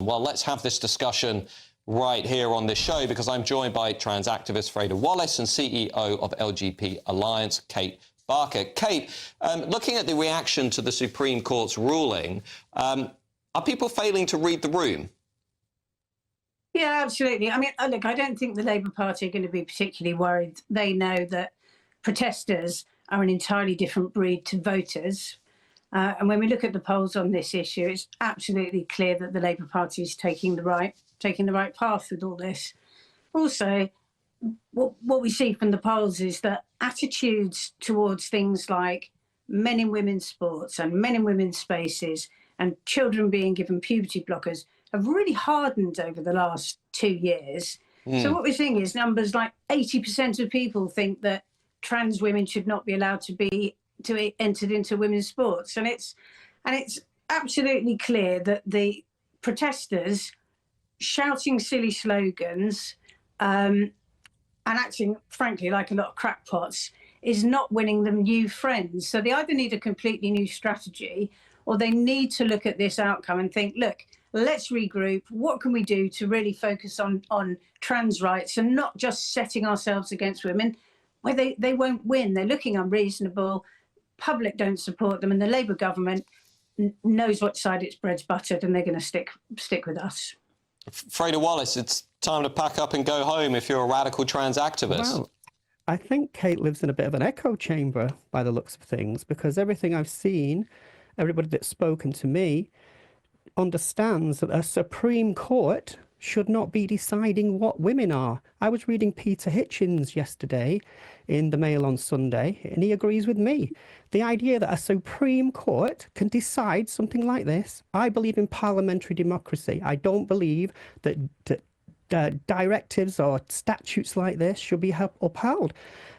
Well, let's have this discussion right here on this show, because I'm joined by trans activist Freda Wallace and CEO of LGBT Alliance, Kate Barker. Kate, looking at the reaction to the Supreme Court's ruling, are people failing to read the room? Yeah, absolutely. I mean, look, I don't think the Labour Party are going to be particularly worried. They know that protesters are an entirely different breed to voters. And when we look at the polls on this issue, it's absolutely clear that the Labour Party is taking the right path with all this. Also, what we see from the polls is that attitudes towards things like men in women's sports and men in women's spaces and children being given puberty blockers have really hardened over the last 2 years. So what we're seeing is numbers like 80% of people think that trans women should not be allowed to be entered into women's sports, and it's absolutely clear that the protesters shouting silly slogans and acting, frankly, like a lot of crackpots is not winning them new friends. So they either need a completely new strategy, or they need to look at this outcome and think, look, let's regroup. What can we do to really focus on trans rights and not just setting ourselves against women where they won't win? They're looking unreasonable. Public don't support them, and the Labour government knows what side its bread's buttered, and they're going to stick with us. Freda Wallace, it's time to pack up and go home if you're a radical trans activist. Well, I think Kate lives in a bit of an echo chamber by the looks of things, because everything I've seen, everybody that's spoken to me, understands that a Supreme Court should not be deciding what women are. I was reading Peter Hitchens yesterday in the Mail on Sunday, and he agrees with me. The idea that a Supreme Court can decide something like this, I believe in parliamentary democracy. I don't believe that directives or statutes like this should be upheld.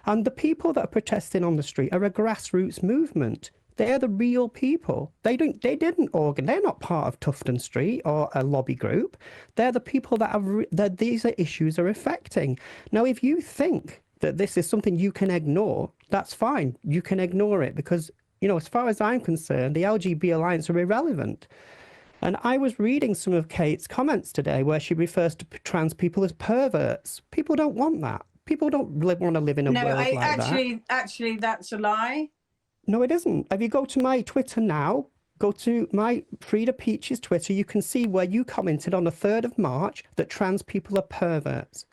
And the people that are protesting on the street are a grassroots movement. They're the real people. They're not part of Tufton Street or a lobby group. They're the people that these issues are affecting. Now, if you think that this is something you can ignore, that's fine. You can ignore it because, you know, as far as I'm concerned, the LGBT Alliance are irrelevant. And I was reading some of Kate's comments today where she refers to trans people as perverts. People don't want that. People don't want to live in a world like that. Actually, that's a lie. No, it isn't. If you go to my Twitter now, go to my Freda Peach's Twitter, you can see where you commented on the 3rd of March that trans people are perverts.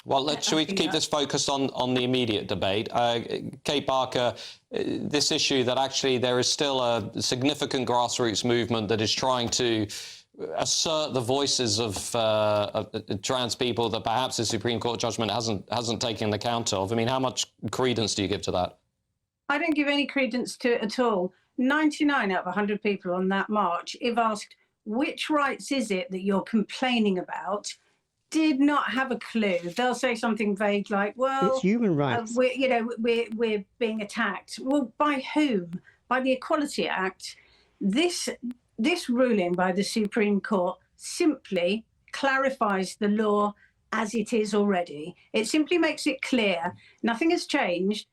Well, should we keep this focused on the immediate debate? Kate Barker, this issue that actually there is still a significant grassroots movement that is trying to assert the voices of trans people that perhaps the Supreme Court judgment hasn't taken account of. I mean, how much credence do you give to that? I don't give any credence to it at all. 99 out of 100 people on that march, if asked, which rights is it that you're complaining about, did not have a clue. They'll say something vague like, well, it's human rights. We're being attacked. Well, by whom? By the Equality Act. This ruling by the Supreme Court simply clarifies the law as it is already. It simply makes it clear nothing has changed.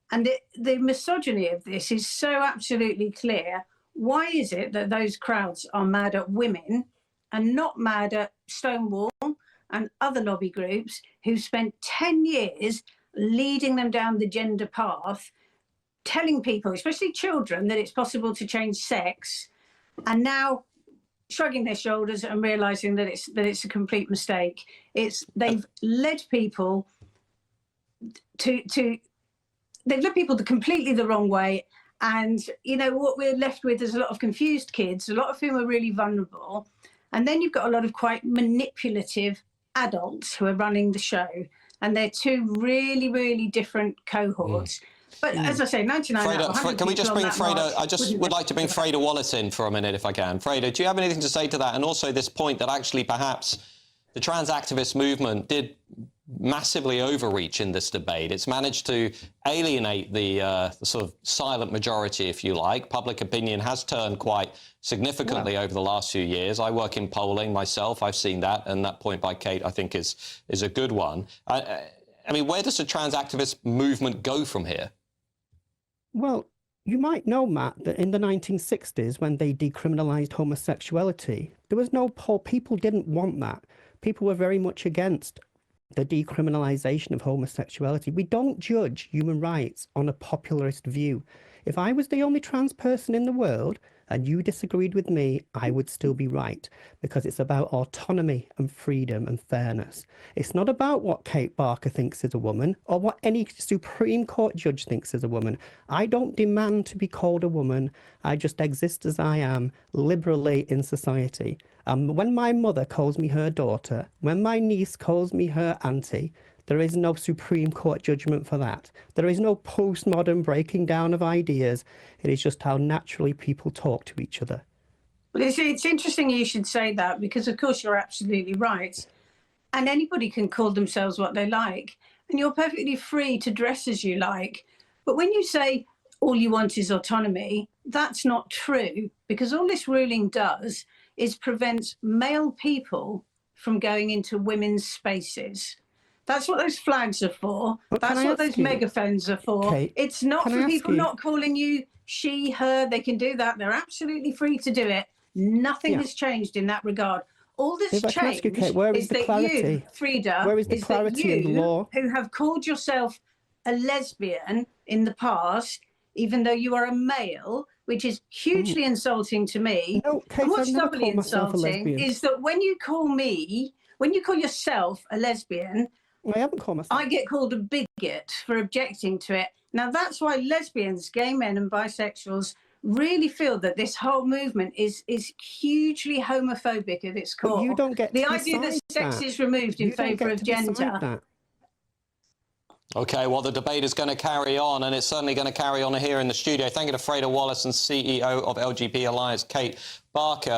And the misogyny of this is so absolutely clear. Why is it that those crowds are mad at women and not mad at Stonewall and other lobby groups who spent 10 years leading them down the gender path, telling people, especially children, that it's possible to change sex, and now shrugging their shoulders and realizing that it's a complete mistake? They've led people they've led people completely the wrong way. And, you know, what we're left with is a lot of confused kids, a lot of whom are really vulnerable. And then you've got a lot of quite manipulative adults who are running the show. And they're two really, really different cohorts. But as I say, 99 out of 100 can we just bring Freda? I just would like to bring Freda Freda Wallace in for a minute, if I can. Freda, do you have anything to say to that? And also this point that actually perhaps the trans activist movement did massively overreach in this debate. It's managed to alienate the sort of silent majority, if you like. Public opinion has turned quite significantly over the last few years. I work in polling myself. I've seen that, and that point by Kate, I think, is a good one. I mean, where does the trans activist movement go from here? Well, you might know, Matt, that in the 1960s, when they decriminalised homosexuality, There was no poll. People didn't want that. People were very much against the decriminalisation of homosexuality. We don't judge human rights on a popularist view. If I was the only trans person in the world and you disagreed with me, I would still be right, because it's about autonomy and freedom and fairness. It's not about what Kate Barker thinks is a woman or what any Supreme Court judge thinks is a woman. I don't demand to be called a woman. I just exist as I am, liberally in society. When my mother calls me her daughter, when my niece calls me her auntie, there is no Supreme Court judgment for that. There is no postmodern breaking down of ideas. It is just how naturally people talk to each other. Well, it's interesting you should say that, because, of course, you're absolutely right. And anybody can call themselves what they like. And you're perfectly free to dress as you like. But when you say all you want is autonomy, that's not true, because all this ruling does is prevents male people from going into women's spaces. That's what those flags are for. But that's what those megaphones are for. Kate, it's not for people not calling you she, her. They can do that. They're absolutely free to do it. Nothing has changed in that regard. All that's changed you, Kate, where is the that clarity? you, Freda, where is the clarity in the law? Who have called yourself a lesbian in the past, even though you are a male, which is hugely insulting to me. No, Kate, and what's I've never doubly called myself a insulting lesbian. is that when you call yourself a lesbian, I haven't called myself. I get called a bigot for objecting to it. Now, that's why lesbians, gay men and bisexuals really feel that this whole movement is hugely homophobic at its core. But you don't get the to idea that sex is removed in favour of gender. Okay, well, the debate is going to carry on, and it's certainly going to carry on here in the studio. Thank you to Freda Wallace and CEO of LGBT Alliance, Kate Barker.